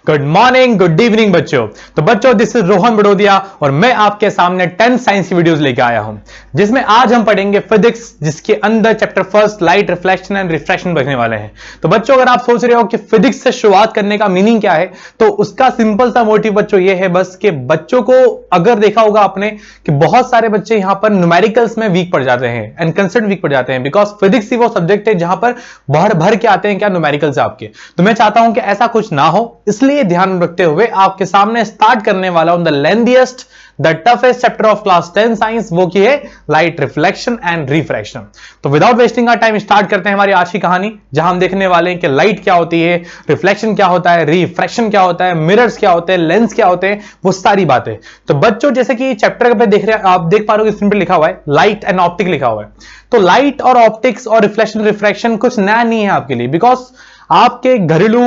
Good morning, good evening बच्चों। तो बच्चों, दिस इज रोहन बड़ोदिया और मैं आपके सामने 10 साइंस की वीडियोस लेके आया हूं, जिसमें आज हम पढ़ेंगे फिजिक्स, जिसके अंदर chapter first light, reflection and refraction पढ़ने वाले हैं। तो बच्चों, अगर आप सोच रहे हो कि फिजिक्स से शुरुआत करने का मीनिंग क्या है, तो उसका सिंपल सा मोटिव बच्चों ये है बस कि बच्चों को, अगर देखा होगा आपने कि बहुत सारे बच्चे यहां पर न्यूमेरिकल्स में वीक पड़ जाते हैं एंड कंसेप्ट वीक पड़ जाते हैं, बिकॉज फिजिक्स ही वो सब्जेक्ट है जहां पर भर भर के आते हैं क्या न्यूमेरिकल्स आपके। तो मैं चाहता हूं कि ऐसा कुछ ना हो, इसलिए ध्यान रखते हुए आपके सामने स्टार्ट करने वाला हूं the lengthiest, the toughest chapter of class 10 science, वो की है लाइट, रिफ्लेक्शन एंड रिफ्रैक्शन। तो without wasting our time start करते हैं हमारी आज की कहानी, जहां हम देखने वाले हैं कि लाइट क्या होती है, रिफ्लेक्शन क्या होता है, रिफ्रैक्शन क्या होता है, मिरर्स क्या होते हैं, लेंस क्या होते हैं, वो सारी बातें। तो बच्चों, जैसे कि चैप्टर पे देख रहे हैं, आप देख पा रहे हो स्क्रीन पे लिखा हुआ है लाइट एंड ऑप्टिक लिखा हुआ है। तो लाइट और ऑप्टिक्स और रिफ्लेक्शन रिफ्रैक्शन कुछ नया नहीं है आपके लिए, बिकॉज आपके घरेलू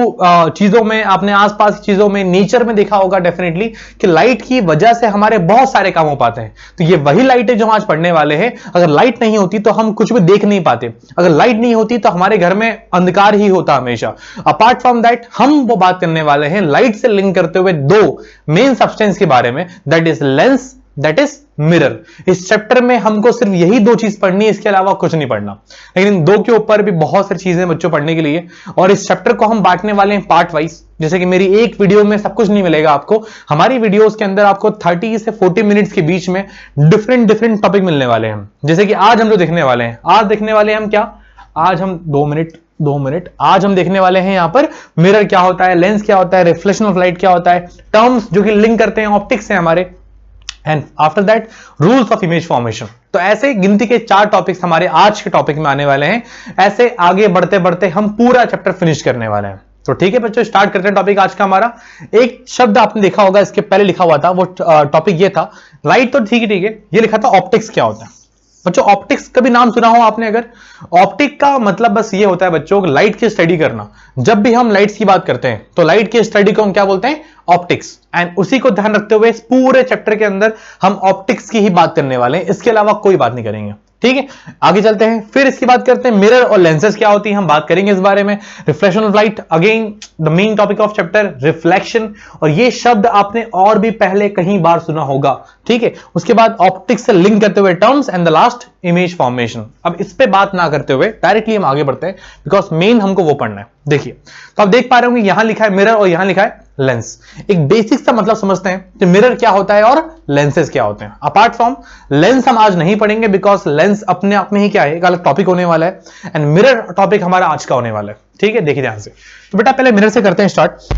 चीजों में, आपने आसपास की चीजों में, नेचर में देखा होगा डेफिनेटली कि लाइट की वजह से हमारे बहुत सारे काम हो पाते हैं। तो ये वही लाइट है जो हम आज पढ़ने वाले हैं। अगर लाइट नहीं होती तो हम कुछ भी देख नहीं पाते, अगर लाइट नहीं होती तो हमारे घर में अंधकार ही होता हमेशा। अपार्ट फ्रॉम दैट, हम वो बात करने वाले हैं लाइट से लिंक करते हुए दो मेन सब्सटेंस के बारे में, that is lens, that is mirror. इस चैप्टर में हमको सिर्फ यही दो चीज पढ़नी है, इसके अलावा कुछ नहीं पढ़ना। लेकिन इन दो के ऊपर भी बहुत सारी चीजें बच्चों पढ़ने के लिए, और इस चैप्टर को हम बांटने वाले हैं पार्ट वाइज। जैसे कि मेरी एक वीडियो में सब कुछ नहीं मिलेगा आपको, हमारी वीडियोस के अंदर आपको 30 से 40 मिनट्स के बीच में डिफरेंट टॉपिक मिलने वाले हैं। जैसे कि आज हम जो देखने वाले हैं, आज देखने वाले हैं हम क्या, आज हम 2 मिनट आज हम देखने वाले हैं यहां पर मिरर क्या होता है, लेंस क्या होता है, रिफ्लेक्शन ऑफ लाइट क्या होता है, टर्म्स जो कि लिंक करते हैं ऑप्टिक्स से हमारे, and after that rules of image formation. तो ऐसे गिनती के 4 टॉपिक्स हमारे आज के टॉपिक में आने वाले हैं। ऐसे आगे बढ़ते बढ़ते हम पूरा चैप्टर फिनिश करने वाले हैं। तो ठीक है बच्चों, स्टार्ट करते हैं टॉपिक आज का हमारा। एक शब्द आपने देखा होगा इसके पहले लिखा हुआ था, वो टॉपिक ये था लाइट। तो ठीक है, ये लिखा था ऑप्टिक्स क्या होता है। बच्चों, ऑप्टिक्स कभी नाम सुना हो आपने? अगर ऑप्टिक का मतलब बस ये होता है बच्चों, लाइट की स्टडी करना। जब भी हम लाइट्स की बात करते हैं तो लाइट की स्टडी को हम क्या बोलते हैं? ऑप्टिक्स। एंड उसी को ध्यान रखते हुए इस पूरे चैप्टर के अंदर हम ऑप्टिक्स की ही बात करने वाले हैं, इसके अलावा कोई बात नहीं करेंगे। ठीक है, आगे चलते हैं। फिर इसकी बात करते हैं मिरर और लेंसेज क्या होती है, हम बात करेंगे इस बारे में। Reflection of light, again the main topic of chapter reflection, और ये शब्द आपने और भी पहले कहीं बार सुना होगा। ठीक है, उसके बाद ऑप्टिक्स से लिंक करते हुए terms, and the last image formation. अब इस पे बात ना करते हुए डायरेक्टली हम आगे बढ़ते हैं, बिकॉज मेन हमको वो पढ़ना है। देखिए, तो आप देख पा रहे होंगे यहां लिखा है मिरर और यहां लिखा है लेंस। एक बेसिक सा मतलब समझते हैं कि मिरर क्या होता है और लेंसेज क्या होते हैं। अपार्ट फ्रॉम लेंस हम आज नहीं पढ़ेंगे, बिकॉज लेंस अपने आप में ही क्या है, एक अलग टॉपिक होने वाला है, एंड मिरर टॉपिक हमारा आज का होने वाला है। ठीक है, देखिए ध्यान से। तो बेटा पहले मिरर से करते हैं स्टार्ट।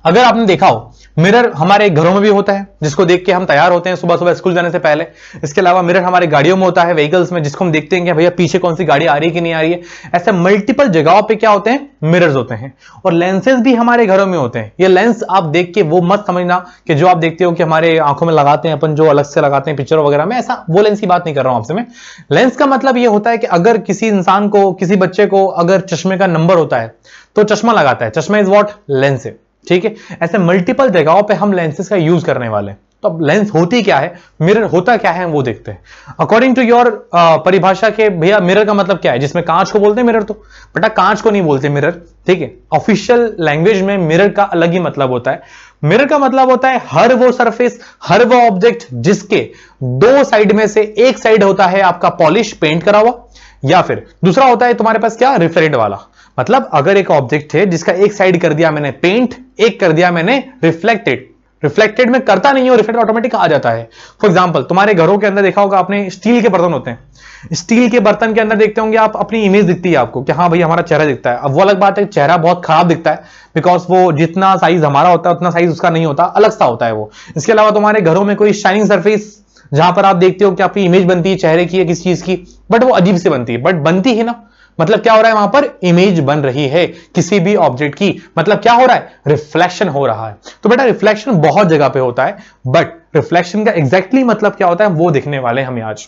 अगर आपने देखा हो, मिरर हमारे घरों में भी होता है, जिसको देख के हम तैयार होते हैं सुबह सुबह स्कूल जाने से पहले। इसके अलावा मिरर हमारे गाड़ियों में होता है, व्हीकल्स में, जिसको हम देखते हैं कि भैया पीछे कौन सी गाड़ी आ रही है कि नहीं आ रही है। ऐसे मल्टीपल जगहों पे क्या होते हैं, मिरर्स होते हैं। और लेंसेज भी हमारे घरों में होते हैं। ये लेंस आप देख के वो मत समझना कि जो आप देखते हो कि हमारे आंखों में लगाते हैं अपन, जो अलग से लगाते हैं पिक्चर वगैरह में, ऐसा वो लेंस की बात नहीं कर रहा हूं आपसे मैं। लेंस का मतलब ये होता है कि अगर किसी इंसान को, किसी बच्चे को अगर चश्मे का नंबर होता है तो चश्मा लगाता है, चश्मा इज व्हाट, लेंस है। ठीक है, ऐसे मल्टीपल जगहों पे हम लेंसेज का यूज करने वाले हैं। तो अब लेंस होती क्या है, मिरर होता क्या है, वो देखते हैं अकॉर्डिंग टू योर परिभाषा के। भैया मिरर का मतलब क्या है, जिसमें कांच को बोलते हैं मिरर, तो बेटा कांच को नहीं बोलते मिरर। ठीक है, ऑफिशियल लैंग्वेज में मिरर का अलग ही मतलब होता है। मिरर का मतलब होता है हर वो सरफेस, हर वो ऑब्जेक्ट जिसके 2 साइड में से एक साइड होता है आपका पॉलिश, पेंट करा हुआ, या फिर दूसरा होता है तुम्हारे पास क्या, रिफ्लेक्ट वाला। मतलब अगर एक ऑब्जेक्ट है जिसका एक साइड कर दिया मैंने पेंट, एक कर दिया मैंने रिफ्लेक्टेड। रिफ्लेक्टेड में करता नहीं हो, रिफ्लेक्ट ऑटोमेटिक आ जाता है। फॉर एग्जांपल, तुम्हारे घरों के अंदर देखा होगा आपने, स्टील के बर्तन होते हैं। स्टील के बर्तन के अंदर देखते होंगे आप, अपनी इमेज दिखती है आपको कि हाँ भाई हमारा चेहरा दिखता है। अब वो अलग बात है, चेहरा बहुत खराब दिखता है, बिकॉज वो जितना साइज हमारा होता है उतना साइज उसका नहीं होता, अलग सा होता है वो। इसके अलावा तुम्हारे घरों में कोई शाइनिंग सरफेस, जहां पर आप देखते हो कि आपकी इमेज बनती है चेहरे की या किसी चीज की, बट वो अजीब से बनती है, बट बनती है ना। मतलब क्या हो रहा है, वहां पर इमेज बन रही है किसी भी ऑब्जेक्ट की। मतलब क्या हो रहा है, रिफ्लेक्शन हो रहा है। तो बेटा रिफ्लेक्शन बहुत जगह पे होता है, बट रिफ्लेक्शन का एग्जैक्टली मतलब क्या होता है वो देखने वाले हम आज।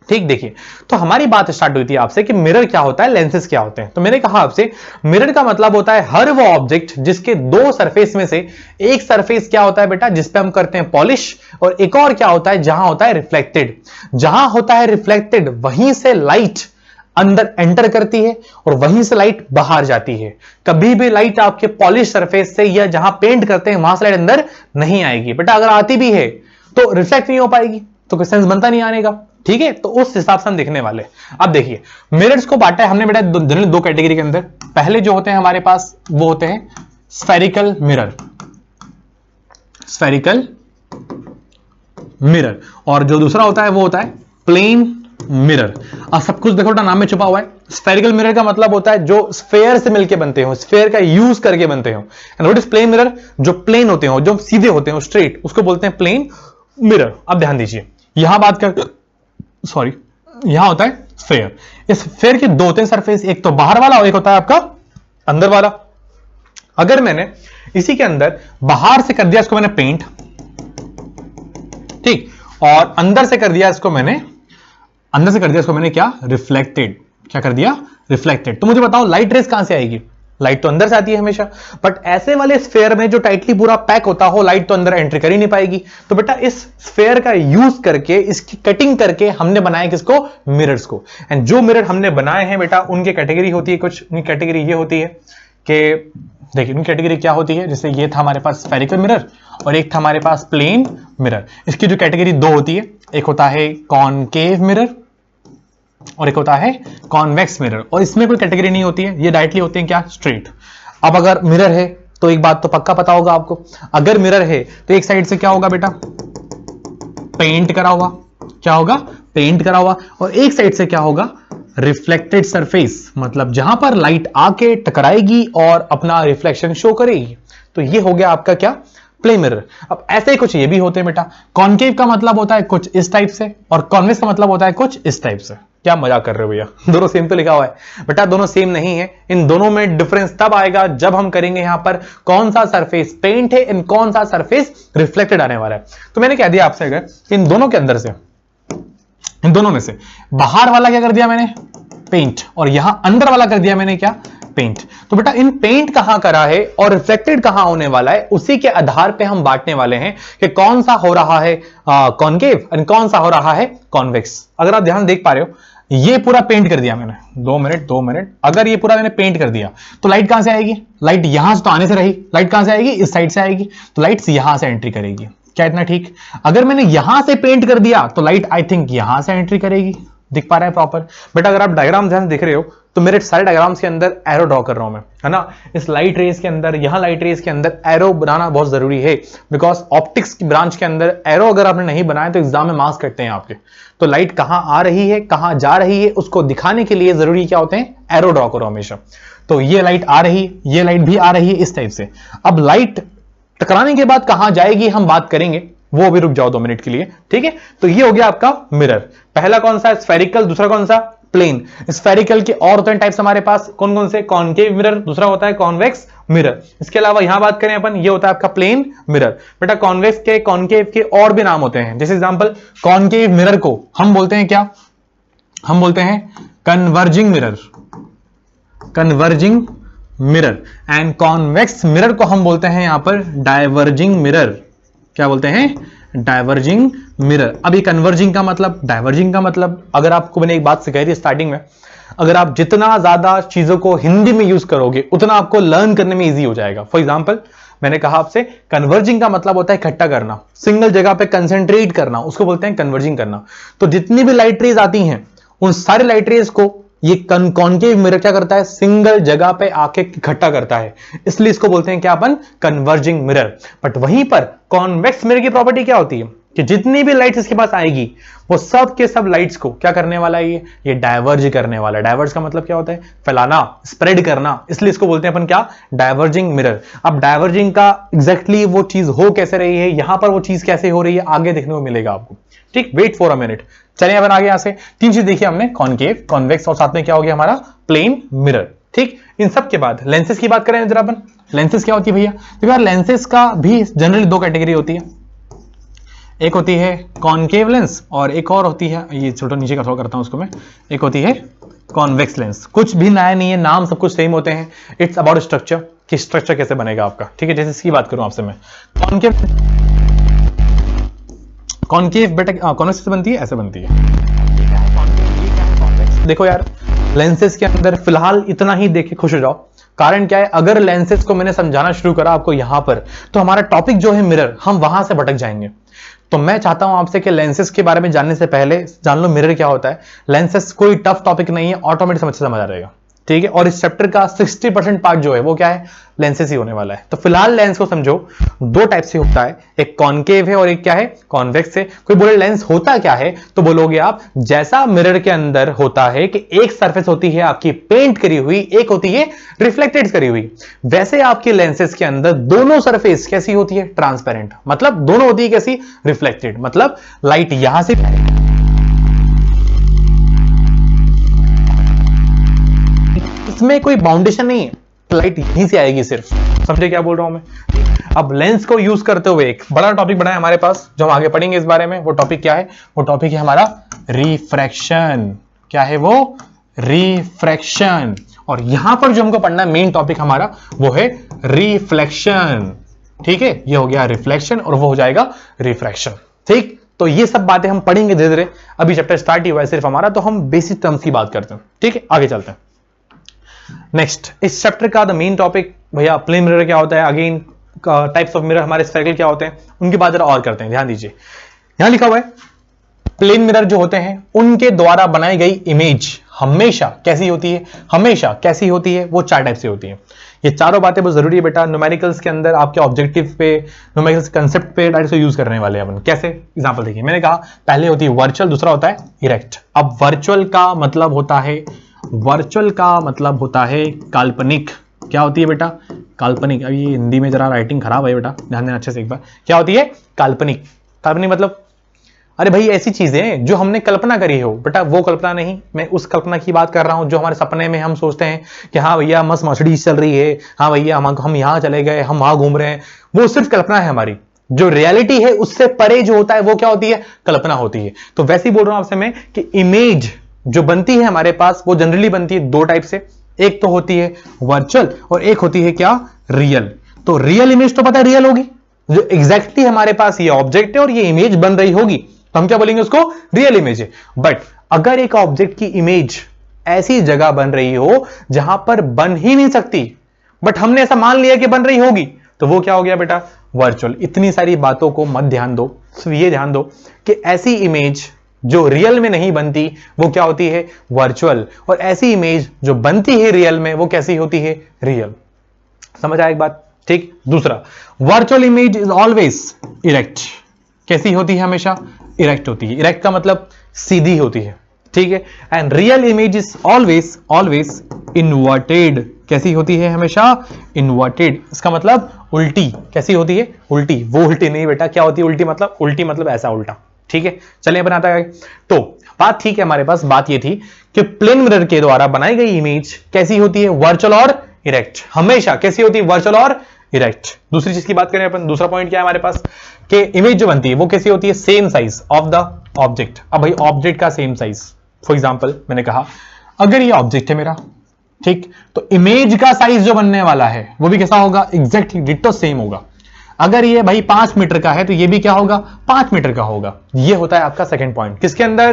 ठीक, देखिए, तो हमारी बात स्टार्ट हुई थी आपसे कि मिरर क्या होता है, लेंसेज क्या होते हैं। तो मैंने कहा आपसे मिरर का मतलब होता है हर वो ऑब्जेक्ट जिसके 2 सरफेस में से एक सरफेस क्या होता है बेटा, जिसपे हम करते हैं पॉलिश, और एक और क्या होता है जहां होता है रिफ्लेक्टेड। जहां होता है रिफ्लेक्टेड वहीं से लाइट अंदर एंटर करती है और वहीं से लाइट बाहर जाती है। कभी भी लाइट आपके पॉलिश सरफेस से या जहां पेंट करते हैं वहां से लाइट अंदर नहीं आएगी। बेटा अगर आती भी है तो रिफ्लेक्ट नहीं हो पाएगी, तो कोई सेंस बनता नहीं आने का। ठीक है, तो उस हिसाब से हम देखने वाले। अब देखिए मिरर्स को बांटा है हमने बेटा जनरली दो कैटेगरी के अंदर। पहले जो होते हैं हमारे पास वो होते हैं स्फेरिकल मिरर, स्फेरिकल मिरर, और जो दूसरा होता है वो होता है प्लेन मिरर। अब सब कुछ देखो नाम में छुपा हुआ है। स्फेरिकल मिरर का मतलब होता है जो स्फेयर से मिलके बनते हो, स्फेयर का यूज करके बनते हो। And what is plane mirror? जो प्लेन होते हो, जो सीधे होते हो, स्ट्रेट, उसको बोलते हैं प्लेन मिरर। अब ध्यान दीजिए, यहां बात कर, सॉरी, यहां होता है स्फेयर। इस स्फेयर के दो होते हैं सरफेस, एक तो बाहर वाला और एक होता है आपका अंदर वाला। अगर मैंने इसी के अंदर बाहर से कर दिया इसको मैंने पेंट, ठीक, और अंदर से कर दिया इसको मैंने, अंदर से कर दिया इसको मैंने क्या, रिफ्लेक्टेड। क्या कर दिया? रिफ्लेक्टेड। तो मुझे बताओ लाइट रेस कहां से आएगी? लाइट तो अंदर से आती है हमेशा, बट ऐसे वाले स्फेयर में जो टाइटली पूरा पैक होता हो लाइट तो अंदर एंट्री कर ही नहीं पाएगी। तो बेटा इस स्फेयर का यूज करके, इसकी कटिंग करके हमने बनाया किसको? मिरर्स को। एंड जो मिरर हमने बनाए हैं बेटा उनकी कैटेगरी होती है कुछ, उनकी कैटेगरी ये होती है कि देखिए उनकी कैटेगरी क्या होती है। जैसे ये था हमारे पास स्फेरिकल मिरर और एक था हमारे पास प्लेन मिरर। इसकी जो कैटेगरी दो होती है, एक होता है कॉनकेव मिरर और एक होता है कॉन्वेक्स मिरर। और इसमें कोई कैटेगरी नहीं होती है, ये डायरेक्टली होते हैं क्या, स्ट्रेट। अब अगर मिरर है तो एक बात तो पक्का पता होगा आपको, अगर मिरर है तो एक साइड से क्या होगा बेटा, पेंट करा हुआ, क्या होगा, पेंट करा हुआ, और एक साइड से क्या होगा, रिफ्लेक्टेड सरफेस, मतलब जहां पर लाइट आके टकराएगी और अपना रिफ्लेक्शन शो करेगी। तो ये हो गया आपका क्या, प्लेन मिरर। अब ऐसे ही कुछ ये भी होते हैं बेटा। कॉनकेव का मतलब होता है कुछ इस टाइप से और कॉन्वेक्स का मतलब होता है कुछ इस टाइप से। क्या मजाक कर रहे हो भैया, दोनों सेम तो लिखा हुआ है बेटा, दोनों सेम नहीं है। इन दोनों में डिफरेंस तब आएगा जब हम करेंगे यहां पर कौन सा सरफेस पेंट है इन कौन सा सरफेस रिफ्लेक्टेड आने वाला है। तो मैंने कह दिया आपसे, अगर इन दोनों के अंदर से, इन दोनों में से बाहर वाला क्या कर दिया मैंने, पेंट, और यहां अंदर वाला कर दिया मैंने क्या, पेंट। तो बेटा इन पेंट कहां करा है और रिफ्लेक्टेड कहां होने वाला है, उसी के आधार पे हम बांटने वाले हैं कि कौन सा हो रहा है कॉनकेव और कौन सा हो रहा है कॉन्वेक्स। अगर आप ध्यान देख पा रहे हो, ये पूरा पेंट कर दिया मैंने, 2 मिनट, अगर ये पूरा मैंने पेंट कर दिया तो लाइट कहां से आएगी, लाइट यहां से तो आने से रही, लाइट कहां से आएगी, इस साइड से आएगी, तो लाइट यहां से एंट्री करेगी। क्या इतना ठीक? अगर मैंने यहां से पेंट कर दिया तो लाइट आई थिंक यहां से एंट्री करेगी। दिख पा रहा है प्रॉपर? बेटा अगर आप डायग्राम ध्यान से देख रहे हो तो मेरे सारे डायग्राम्स के अंदर एरो ड्रॉ कर रहा हूं मैं, है ना। इस लाइट रेस के अंदर, यहां लाइट रेस के अंदर एरो बनाना बहुत जरूरी है, बिकॉज ऑप्टिक्स की ब्रांच के अंदर एरो अगर आपने नहीं बनाया तो एग्जाम में मार्क्स कटते हैं आपके। तो लाइट कहां आ रही है, कहां जा रही है, उसको दिखाने के लिए जरूरी क्या होते हैं, एरो ड्रॉ करो हमेशा। तो ये लाइट आ रही है, ये लाइट भी आ रही है इस टाइप से। अब लाइट टकराने के बाद कहां जाएगी हम बात करेंगे, वो भी रुक जाओ 2 मिनट के लिए, ठीक है। तो ये हो गया आपका मिरर। पहला कौन सा, स्फेरिकल, दूसरा कौन सा, प्लेन। स्फेरिकल के और होते हैं टाइप्स हमारे पास, कौन कौन से, कॉनकेव मिरर, दूसरा होता है कॉन्वेक्स मिरर। इसके अलावा यहां बात करें अपन, ये होता है आपका प्लेन मिरर। बेटा कॉन्वेक्स के, कॉनकेव के और भी नाम होते हैं। जैसे एग्जांपल, कॉनकेव मिरर को हम बोलते हैं क्या, हम बोलते हैं converging mirror, converging mirror. And convex mirror को हम बोलते हैं यहां पर डाइवर्जिंग मिरर। क्या बोलते हैं, डाइवर्जिंग मिरर। अब ये कन्वर्जिंग का मतलब, डाइवर्जिंग का मतलब, अगर आपको मैंने एक बात सिखाई थी स्टार्टिंग में, अगर आप जितना ज्यादा चीजों को हिंदी में यूज करोगे उतना आपको लर्न करने में इजी हो जाएगा। फॉर एग्जांपल मैंने कहा आपसे, कन्वर्जिंग का मतलब होता है इकट्ठा करना, सिंगल जगह पे कंसेंट्रेट करना, उसको बोलते हैं कन्वर्जिंग करना। तो जितनी भी लाइट रेज आती हैं उन सारे लाइट रेज को ये कॉनकेव मिरर क्या करता है, सिंगल जगह पे आके इकट्ठा करता है, इसलिए इसको बोलते हैं क्या अपन, कन्वर्जिंग मिरर। बट वहीं पर कॉन्वेक्स मिरर की प्रॉपर्टी क्या होती है कि जितनी भी लाइट्स इसके पास आएगी वो सब के सब लाइट्स को क्या करने वाला है, ये डाइवर्ज करने वाला है। डाइवर्ज का मतलब क्या होता है, फैलाना, स्प्रेड करना, इसलिए इसको बोलते हैं अपन क्या, डाइवर्जिंग मिरर। अब डाइवर्जिंग का एग्जैक्टली वो चीज हो कैसे रही है, यहां पर वो चीज कैसे हो रही है, आगे देखने को मिलेगा आपको, ठीक। वेट फॉर अ मिनट, चलिए अपन आगे। यहां से 3 चीज देखी हमने, कॉनकेव, कॉन्वेक्स और साथ में क्या हो गया हमारा प्लेन मिरर, ठीक। इन सब के बाद लेंसेज की बात करें जरा अपन, लेंसेज क्या होती है भैया, तो यार लेंसेज का भी जनरली 2 कैटेगरी होती है, एक होती है कॉनकेव लेंस और एक और होती है, ये छोटा नीचे का थोड़ा करता हूं उसको मैं, एक होती है कॉन्वेक्स लेंस। कुछ भी नया नहीं है, नाम सब कुछ सेम होते हैं। इट्स अबाउट स्ट्रक्चर, कि स्ट्रक्चर कैसे बनेगा आपका, ठीक है। जैसे इसकी बात करूं आपसे मैं, कॉनकेव बेटा कॉन्वेक्स से बनती है, ऐसे बनती है। देखो यार लेंसेज के अंदर फिलहाल इतना ही देख के खुश हो जाओ। कारण क्या है, अगर लेंसेज को मैंने समझाना शुरू करा आपको यहां पर, तो हमारा टॉपिक जो है मिरर, हम वहां से भटक जाएंगे। तो मैं चाहता हूं आपसे कि लेंसेज के बारे में जानने से पहले जान लो मिरर क्या होता है। लेंसेज कोई टफ टॉपिक नहीं है, ऑटोमेटिक समझ आ जाएगा, ठीक है। और इस चैप्टर का 60% पार्ट जो है वो क्या है, लेंसेज ही होने वाला है। तो फिलहाल लेंस को समझो, दो टाइप से होता है, एक कॉनकेव है और एक क्या है, कॉन्वेक्स है। कोई बोले लेंस होता क्या है, तो बोलोगे आप जैसा मिरर के अंदर होता है कि एक सरफेस होती है आपकी पेंट करी हुई, एक होती है रिफ्लेक्टेड करी हुई, वैसे आपके लेंसेज के अंदर दोनों सरफेस कैसी होती है, ट्रांसपेरेंट। मतलब दोनों होती है कैसी, रिफ्लेक्टेड। मतलब लाइट यहां से इसमें कोई बाउंडेशन नहीं है, लाइट यहीं से आएगी सिर्फ। समझे क्या बोल रहा हूं मैं। अब लेंस को यूज करते हुए एक बड़ा टॉपिक बना है हमारे पास, जो हम आगे पढ़ेंगे इस बारे में। वो टॉपिक क्या है, वो टॉपिक है हमारा रिफ्रैक्शन। क्या है वो, रिफ्रैक्शन। और यहां पर जो हमको पढ़ना है मेन टॉपिक हमारा, वो है रिफ्लेक्शन। ठीक है, ये हो गया रिफ्लेक्शन और वो हो जाएगा रिफ्रैक्शन। ठीक, तो ये सब बातें हम पढ़ेंगे धीरे धीरे। अभी चैप्टर स्टार्ट ही हुआ है सिर्फ हमारा, तो हम बेसिक टर्म्स की बात करते हैं। ठीक है, आगे चलते हैं। नेक्स्ट, इस चैप्टर का द मेन टॉपिक भैया प्लेन मिरर क्या होता है, अगेन टाइप्स ऑफ मिरर हमारे स्फेरिकल क्या होते हैं, उनकी बात जरा और करते हैं। ध्यान दीजिए, यहां लिखा हुआ है प्लेन मिरर जो होते हैं उनके द्वारा बनाई गई इमेज हमेशा कैसी होती है, हमेशा कैसी होती है, वो चार टाइप से होती है। ये चारों बातें बहुत जरूरी है बेटा, न्यूमेरिकल्स के अंदर आपके ऑब्जेक्टिव पे, न्यूमेरिकल्स कंसेप्ट पे डायरेक्ट से यूज करने वाले हैं अपन। कैसे, एग्जांपल देखिए, मैंने कहा पहले होती है वर्चुअल, दूसरा होता है इरेक्ट। अब वर्चुअल का मतलब होता है, वर्चुअल का मतलब होता है काल्पनिक। क्या होती है बेटा, काल्पनिक। अब ये हिंदी में जरा राइटिंग खराब है बेटा, ध्यान देना अच्छे से एक बार। क्या होती है, काल्पनिक। काल्पनिक मतलब, अरे भाई ऐसी चीजें जो हमने कल्पना करी हो बेटा, वो कल्पना नहीं, मैं उस कल्पना की बात कर रहा हूं जो हमारे सपने में हम सोचते हैं कि हाँ भैया मस्त मर्सिडीज चल रही है, हाँ भैया हम यहां चले गए, हम वहां घूम रहे हैं, वो सिर्फ कल्पना है हमारी। जो रियलिटी है उससे परे जो होता है वो क्या होती है, कल्पना होती है। तो वैसे ही बोल रहा हूं आपसे मैं कि इमेज जो बनती है हमारे पास, वो जनरली बनती है दो टाइप से। एक तो होती है वर्चुअल और एक होती है क्या, रियल। तो रियल इमेज तो पता है रियल होगी, जो एग्जैक्टली हमारे पास ये ऑब्जेक्ट है और ये इमेज बन रही होगी, तो हम क्या बोलेंगे उसको, रियल इमेज है। बट अगर एक ऑब्जेक्ट की इमेज ऐसी जगह बन रही हो जहां पर बन ही नहीं सकती, बट हमने ऐसा मान लिया कि बन रही होगी, तो वो क्या हो गया बेटा, वर्चुअल। इतनी सारी बातों को मत ध्यान दो, सिर्फ ये ध्यान दो कि ऐसी इमेज जो रियल में नहीं बनती वो क्या होती है, वर्चुअल। और ऐसी इमेज जो बनती है रियल में, वो कैसी होती है, रियल। समझ आया एक बात, ठीक। दूसरा, virtual image is always erect. कैसी होती है, हमेशा इरेक्ट होती है। इरेक्ट का मतलब सीधी होती है, ठीक है। And real image is always always inverted. कैसी होती है, हमेशा इन्वर्टेड। इसका मतलब उल्टी। कैसी होती है, उल्टी। वो उल्टी नहीं बेटा, क्या होती है उल्टी मतलब, उल्टी मतलब ऐसा उल्टा, ठीक है। चलिए बनाता है। तो बात ठीक है, हमारे पास बात ये थी कि प्लेन मिरर के द्वारा बनाई गई इमेज कैसी होती है, वर्चुअल और इरेक्ट। हमेशा कैसी होती है, वर्चुअल और इरेक्ट। दूसरी चीज की बात करें अपन, दूसरा पॉइंट क्या है हमारे पास कि इमेज जो बनती है वो कैसी होती है, same size of the object. अब भाई ऑब्जेक्ट का सेम साइज, फॉर एग्जांपल मैंने कहा अगर ये ऑब्जेक्ट है मेरा, ठीक, तो इमेज का साइज जो बनने वाला है वो भी कैसा होगा, एग्जैक्टली डिट्टो सेम होगा। अगर ये भाई 5 मीटर का है तो ये भी क्या होगा, 5 मीटर का होगा। ये होता है आपका सेकंड पॉइंट, किसके अंदर,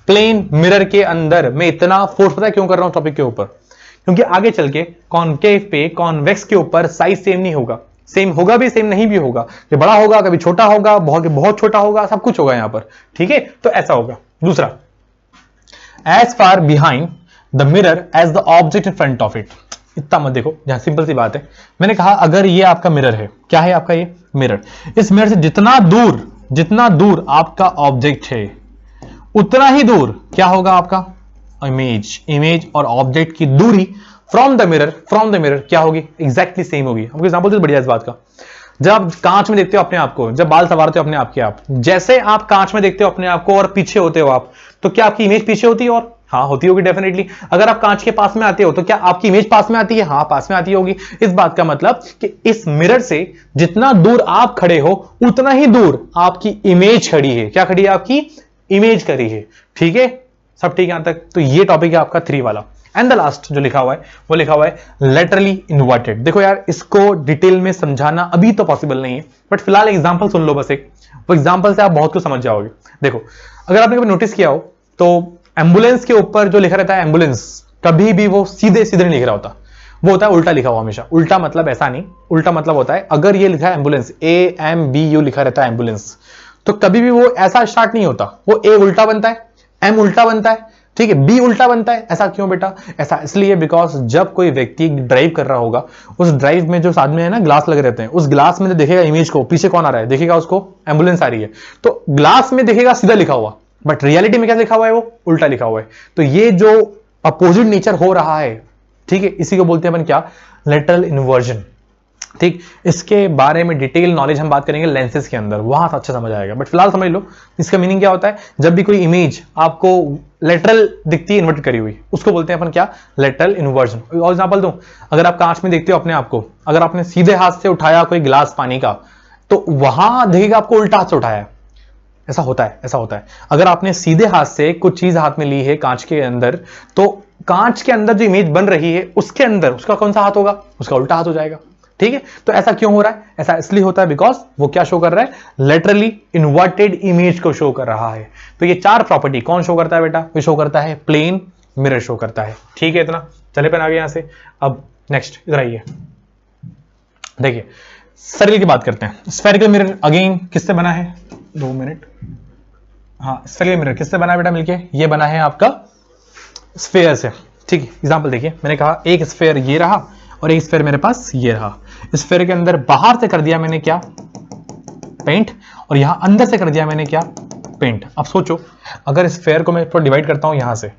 प्लेन मिरर के अंदर। मैं इतना फोर्स पता है क्यों कर रहा हूं टॉपिक के ऊपर, क्योंकि आगे चल के कॉनकेव पे, कॉन्वेक्स के ऊपर साइज सेम नहीं होगा। सेम होगा भी, सेम नहीं भी होगा। ये बड़ा होगा, कभी छोटा होगा, बहुत छोटा होगा, सब कुछ होगा यहां पर, ठीक है। तो ऐसा होगा। दूसरा, as far behind the mirror as the object in front of it. इतना मत देखो, यहां सिंपल सी बात है। मैंने कहा अगर ये आपका मिरर है, क्या है आपका ये मिरर, इस मिरर से जितना दूर आपका ऑब्जेक्ट है, उतना ही दूर क्या होगा आपका इमेज। इमेज और ऑब्जेक्ट की दूरी फ्रॉम द मिरर क्या होगी, एग्जैक्टली सेम होगी। हमको एग्जांपल दे बढ़िया इस बात का। जब आप कांच में देखते हो अपने आप को, जब बाल संवारते हो अपने आप के, आप जैसे आप कांच में देखते हो अपने आप को और पीछे होते हो आप, तो क्या आपकी इमेज पीछे होती है, और हाँ होती होगी डेफिनेटली। अगर आप कांच के पास में आते हो तो क्या आपकी इमेज पास में आती है, हाँ पास में आती होगी। इस बात का मतलब कि इस मिरर से जितना दूर आप खड़े हो उतना ही दूर आपकी इमेज खड़ी है। क्या खड़ी है, आपकी इमेज खड़ी है, ठीक है। सब ठीक है यहां तक। तो ये टॉपिक है आपका 3 वाला। एंड द लास्ट जो लिखा हुआ है वो लिखा हुआ है लेटरली इन्वर्टेड। देखो यार, इसको डिटेल में समझाना अभी तो पॉसिबल नहीं है, बट फिलहाल एग्जांपल सुन लो बस एक, वो एग्जांपल से आप बहुत कुछ समझ जाओगे। देखो, अगर आपने कभी नोटिस किया हो तो एम्बुलेंस के ऊपर जो लिखा रहता है एम्बुलेंस, कभी भी वो सीधे सीधे नहीं लिख रहा होता, वो होता है उल्टा लिखा हुआ हमेशा। उल्टा मतलब ऐसा नहीं, उल्टा मतलब होता है अगर ये लिखा है एम्बुलेंस, AMBU लिखा रहता है एम्बुलेंस, तो कभी भी वो ऐसा स्टार्ट नहीं होता, वो A उल्टा बनता है, M उल्टा बनता है, ठीक है, B उल्टा बनता है। ऐसा क्यों बेटा? ऐसा इसलिए बिकॉज जब कोई व्यक्ति ड्राइव कर रहा होगा, उस ड्राइव में जो साथ में है ना ग्लास लगे रहते हैं, उस ग्लास में देखेगा इमेज को, पीछे कौन आ रहा है देखेगा, उसको एम्बुलेंस आ रही है, तो ग्लास में देखेगा सीधा लिखा हुआ, बट रियलिटी में क्या लिखा हुआ है, वो उल्टा लिखा हुआ है। तो ये जो अपोजिट नेचर हो रहा है, ठीक है, इसी को बोलते हैं अपन क्या, लेटरल इन्वर्जन। ठीक, इसके बारे में डिटेल नॉलेज हम बात करेंगे लेंसेज के अंदर, वहां अच्छा समझ आएगा, बट फिलहाल समझ लो इसका मीनिंग क्या होता है। जब भी कोई इमेज आपको लेटरल दिखती है इन्वर्ट करी हुई, उसको बोलते हैं अपन क्या, लेटरल इन्वर्जन। और एग्जांपल दूं, अगर आप कांच में देखते हो अपने आप को, अगर आपने सीधे हाथ से उठाया कोई गिलास पानी का, तो वहां देखिएगा आपको उल्टा हाथ से उठाया है, ऐसा होता है, ऐसा होता है। अगर आपने सीधे हाथ से कुछ चीज हाथ में ली है कांच के अंदर, तो कांच के अंदर जो इमेज बन रही है उसके अंदर उसका कौन सा हाथ होगा, उसका उल्टा हाथ हो जाएगा। ठीक है, तो ऐसा क्यों हो रहा है? ऐसा इसलिए होता है बिकॉज वो क्या शो कर रहा है, लेटरली इन्वर्टेड इमेज को शो कर रहा है। तो ये चार प्रॉपर्टी कौन शो करता है बेटा? ये शो करता है प्लेन मिरर शो करता है। ठीक है, इतना चले पेन आगे यहां से। अब नेक्स्ट इधर आइए, देखिए सर्कल की बात करते हैं। स्फेरिकल मिरर अगेन किससे बना है, 2 मिनट। हाँ, स्फेरिकल मिरर किससे बना है बेटा मिलके? ये बना है आपका स्फेयर से। ठीक है, एग्जांपल देखिए, मैंने कहा एक स्फेयर ये रहा और एक स्फेयर मेरे पास ये रहा। स्फेयर के अंदर बाहर से कर दिया मैंने क्या, पेंट, और यहां अंदर से कर दिया मैंने क्या, पेंट। अब सोचो अगर स्फेयर को मैं थोड़ा डिवाइड करता हूं यहां से,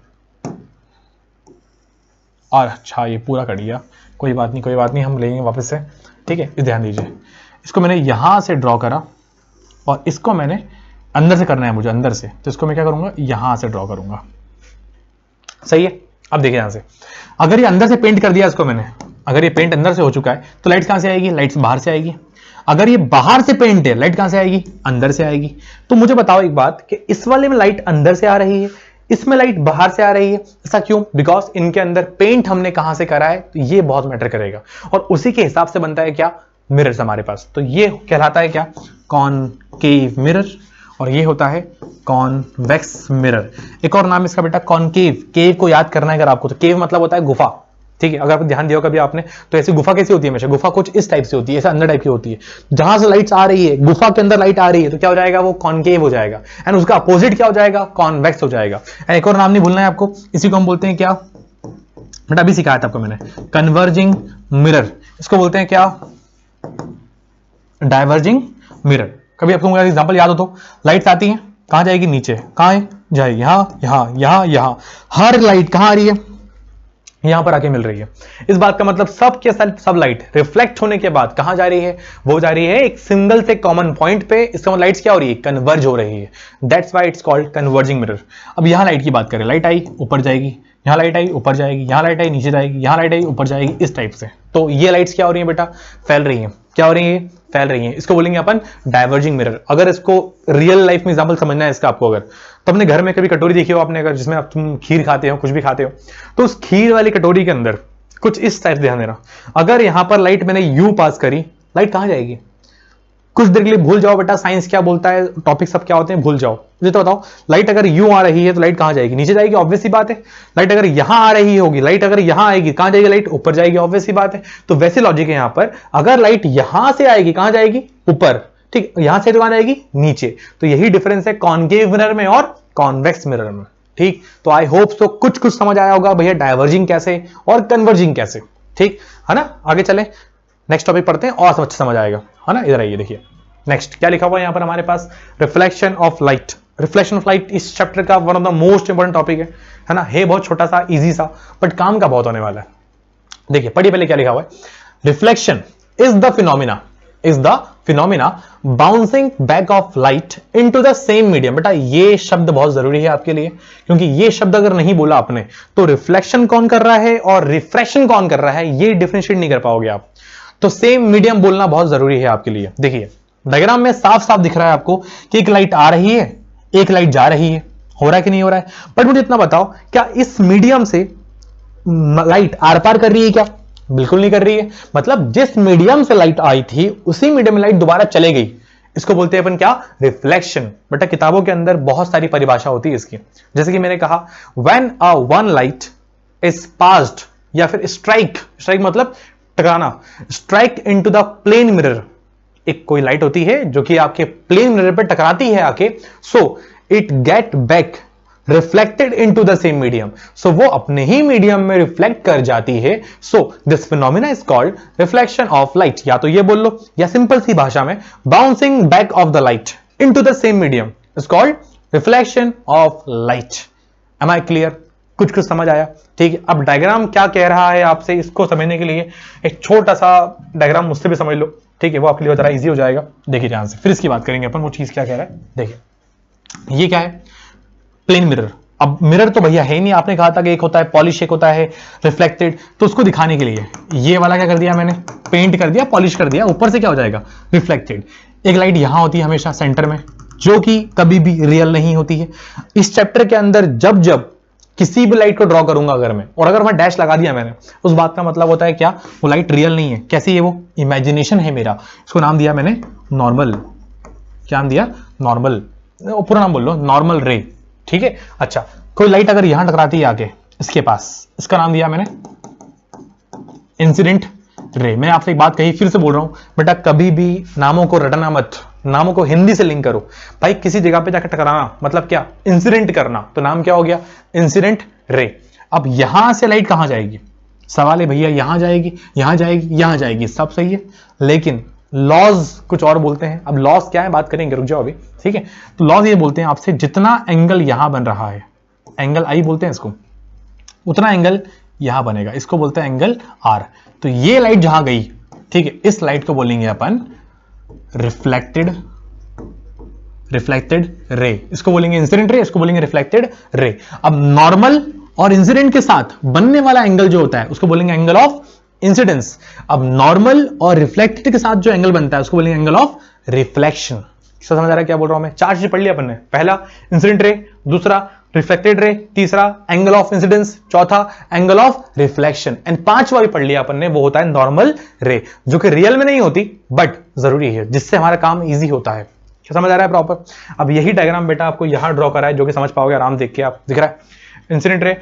और अच्छा ये पूरा कर दिया, कोई बात नहीं, कोई बात नहीं, हम लेंगे वापस से। ठीक है, ध्यान दीजिए, इसको मैंने यहां से ड्रॉ करा और इसको मैंने अंदर से करना है मुझे, अंदर से, तो इसको मैं क्या करूंगा, यहां से ड्रॉ करूंगा। सही है, अब देखिए यहां से, अगर ये अंदर से पेंट कर दिया इसको मैंने, अगर ये पेंट अंदर से हो चुका है तो लाइट कहां से आएगी, लाइट्स बाहर से आएगी। अगर ये बाहर से पेंट है, लाइट कहां से आएगी, अंदर से आएगी। तो मुझे बताओ एक बात कि इस वाले में लाइट अंदर से आ रही है, इसमें लाइट बाहर से आ रही है, ऐसा क्यों? बिकॉज इनके अंदर पेंट हमने कहां से करा है, तो ये बहुत मैटर करेगा, और उसी के हिसाब से बनता है क्या, मिरर्स हमारे पास। तो ये कहलाता है क्या, कॉनकेव मिरर, और ये होता है कॉन्वेक्स मिरर। एक और नाम इसका बेटा कॉनकेव। केव को याद करना है अगर आपको, तो केव मतलब होता है गुफा। ठीक है, अगर आप ध्यान दिया कभी आपने, तो ऐसी गुफा कैसी होती है हमेशा, गुफा कुछ इस टाइप से होती है, ऐसा अंदर टाइप की होती है। जहां से लाइट्स आ रही है, गुफा के अंदर लाइट आ रही है, तो क्या हो जाएगा, वो कॉनकेव हो जाएगा, एंड उसका अपोजिट क्या हो जाएगा, कॉन्वेक्स हो जाएगा। एक और नाम नहीं भूलना है आपको, इसी को हम बोलते हैं क्या बेटा, अभी सिखाया था आपको मैंने, कन्वर्जिंग मिरर। इसको बोलते हैं क्या, डाइवर्जिंग मिरर। कभी आपको एग्जांपल याद हो तो, लाइट्स आती हैं, कहां जाएगी, नीचे, कहां जाएगी, यहां, यहां, यहां, यहां। हर लाइट कहां आ रही है, यहां पर आके मिल रही है। इस बात का मतलब सब के सब लाइट रिफ्लेक्ट होने के बाद कहां जा रही है, वो जा रही है एक सिंगल से कॉमन पॉइंट पे। इसका मतलब लाइट्स क्या हो रही है, कन्वर्ज हो रही है। That's why it's called converging mirror. अब यहां लाइट की बात करें, लाइट आई ऊपर जाएगी, यहां लाइट आई ऊपर जाएगी, यहां लाइट आई नीचे जाएगी, यहां लाइट आई ऊपर जाएगी, इस टाइप से। तो ये लाइट्स क्या हो रही है बेटा, फैल रही है। क्या हो रही है, फैल रही है। इसको बोलेंगे अपन डाइवर्जिंग मिरर। अगर इसको रियल लाइफ में एग्जांपल समझना है इसका आपको, अगर तो अपने घर में कभी कटोरी देखी हो आपने, अगर जिसमें आप तुम खीर खाते हो, कुछ भी खाते हो, तो उस खीर वाली कटोरी के अंदर कुछ इस टाइप ध्यान देना। अगर यहां पर लाइट मैंने यू पास करी, लाइट कहां जाएगी, कुछ देर के लिए भूल जाओ बेटा, साइंस क्या बोलता है, टॉपिक सब क्या होते हैं भूल जाओ। मुझे तो बताओ, लाइट अगर यूं आ रही है तो लाइट कहां जाएगी, नीचे जाएगी, ऑब्वियस सी बात है। लाइट अगर यहां आ रही होगी, लाइट अगर यहां आएगी, कहां जाएगी, लाइट ऊपर जाएगी, ऑब्वियस सी बात है। तो वैसे लॉजिक है यहां पर, अगर लाइट यहां से आएगी कहां जाएगी, ऊपर। ठीक, यहां से कहां जाएगी, नीचे। तो यही डिफरेंस है कॉनकेव मिरर में और कॉन्वेक्स मिरर में। ठीक, तो आई होप सो कुछ कुछ समझ आया होगा भैया, डाइवर्जिंग कैसे और कन्वर्जिंग कैसे। ठीक है ना, आगे चले, नेक्स्ट टॉपिक पढ़ते हैं और अच्छा समझ आएगा, है ना। इधर आइए, देखिए नेक्स्ट क्या लिखा हुआ है यहां पर हमारे पास, reflection of light. Reflection of light इस चैप्टर का one of the most important topic है ना। है बहुत छोटा सा, इजी सा, बट काम का बहुत होने वाला है। देखिए पढ़िए पहले क्या लिखा हुआ है, reflection is the phenomena bouncing back of light into the same medium. बेटा ये शब्द बहुत जरूरी है आपके लिए, क्योंकि ये शब्द अगर नहीं बोला आपने तो रिफ्लेक्शन कौन कर रहा है और रिफ्रैक्शन कौन कर रहा है, ये डिफरेंशिएट नहीं कर पाओगे आप। तो सेम मीडियम बोलना बहुत जरूरी है आपके लिए। देखिए डायग्राम में साफ साफ दिख रहा है आपको कि एक लाइट आ रही है, एक लाइट जा रही है। हो रहा है कि नहीं हो रहा है? बट मुझे इतना बताओ, क्या इस मीडियम से लाइट आर पार कर रही है क्या? बिल्कुल नहीं कर रही है। मतलब जिस मीडियम से लाइट आई थी उसी मीडियम में लाइट दोबारा चले गई। इसको बोलते हैं अपन क्या, रिफ्लेक्शन। बेटा किताबों के अंदर बहुत सारी परिभाषा होती है इसकी। जैसे कि मैंने कहा, when a one light is passed या फिर स्ट्राइक मतलब टकराना, strike into the plane mirror. एक कोई लाइट होती है जो कि आपके प्लेन मिरर पे टकराती है आके, so it get back reflected into the same medium, so वो अपने ही मीडियम में रिफ्लेक्ट कर जाती है। So this phenomena is called reflection of light. या तो ये बोल लो, या सिंपल सी भाषा में bouncing back of the light into the same medium is called reflection of light. Am I clear? कुछ कुछ समझ आया? ठीक है, अब डायग्राम क्या कह रहा है आपसे, इसको समझने के लिए एक छोटा सा डायग्राम मुझसे भी समझ लो, ठीक है, वो आपके लिए जरा इजी हो जाएगा। देखिए ध्यान से, फिर इसकी बात करेंगे अपन, वो चीज क्या कह रहा है। देखिए ये क्या है, प्लेन मिरर। अब मिरर तो भैया है नहीं, आपने कहा था कि एक होता है पॉलिश, एक होता है रिफ्लेक्टेड, तो उसको दिखाने के लिए ये वाला क्या कर दिया मैंने, पेंट कर दिया, पॉलिश कर दिया, ऊपर से क्या हो जाएगा, रिफ्लेक्टेड। एक लाइट यहां होती है हमेशा सेंटर में, जो कि कभी भी रियल नहीं होती है। इस चैप्टर के अंदर जब जब किसी भी लाइट को ड्रॉ करूंगा अगर मैं, और अगर वहां डैश लगा दिया मैंने, उस बात का मतलब होता है क्या, वो लाइट रियल नहीं है। कैसी है वो, इमेजिनेशन है मेरा। इसको नाम दिया मैंने नॉर्मल। क्या नाम दिया, नॉर्मल। पूरा नाम बोल लो, नॉर्मल रे। ठीक है, अच्छा कोई लाइट अगर यहां टकराती है आके इसके पास, इसका नाम दिया मैंने इंसिडेंट रे। मैं आपसे एक बात कही, फिर से बोल रहा हूं बेटा, कभी भी नामों को रटना मत, नामों को हिंदी से लिंक करो। भाई किसी जगह पे जाकर टकराना मतलब क्या, इंसिडेंट करना, तो नाम क्या हो गया, इंसिडेंट रे। अब यहां से लाइट कहां जाएगी, सवाल है भैया, यहां जाएगी, यहां जाएगी, यहां जाएगी, सब सही है, लेकिन लॉज कुछ और बोलते हैं। अब लॉज क्या है बात करेंगे, रुक जाओ अभी, ठीक है। तो लॉज ये बोलते हैं आपसे, जितना एंगल यहां बन रहा है, एंगल आई बोलते हैं इसको, उतना एंगल यहां बनेगा, इसको बोलते हैं एंगल आर। तो ये लाइट जहां गई, ठीक है, इस लाइट को बोलेंगे अपन रिफ्लेक्टेड रे, इसको बोलेंगे इंसिडेंट रे, इसको बोलेंगे रिफ्लेक्टेड रे। अब नॉर्मल और इंसिडेंट के साथ बनने वाला एंगल जो होता है उसको बोलेंगे एंगल ऑफ इंसिडेंस। अब नॉर्मल और रिफ्लेक्टेड के साथ जो एंगल बनता है उसको बोलेंगे एंगल ऑफ रिफ्लेक्शन। समझ आ रहा है क्या बोल रहा हूं मैं? चार चीज पढ़ लिया अपन ने, पहला इंसिडेंट रे, दूसरा रिफ्लेक्टेड रे, तीसरा एंगल ऑफ इंसिडेंस, चौथा एंगल ऑफ रिफ्लेक्शन, एंड पांचवा भी पढ़ लिया अपन ने, वो होता है नॉर्मल रे, जो कि रियल में नहीं होती बट जरूरी है, जिससे हमारा काम इजी होता है। क्या समझ आ रहा है प्रॉपर? अब यही डायग्राम बेटा आपको यहां ड्रॉ करा है, जो कि समझ पाओगे आराम देख के। आप दिख रहा है इंसिडेंट रे,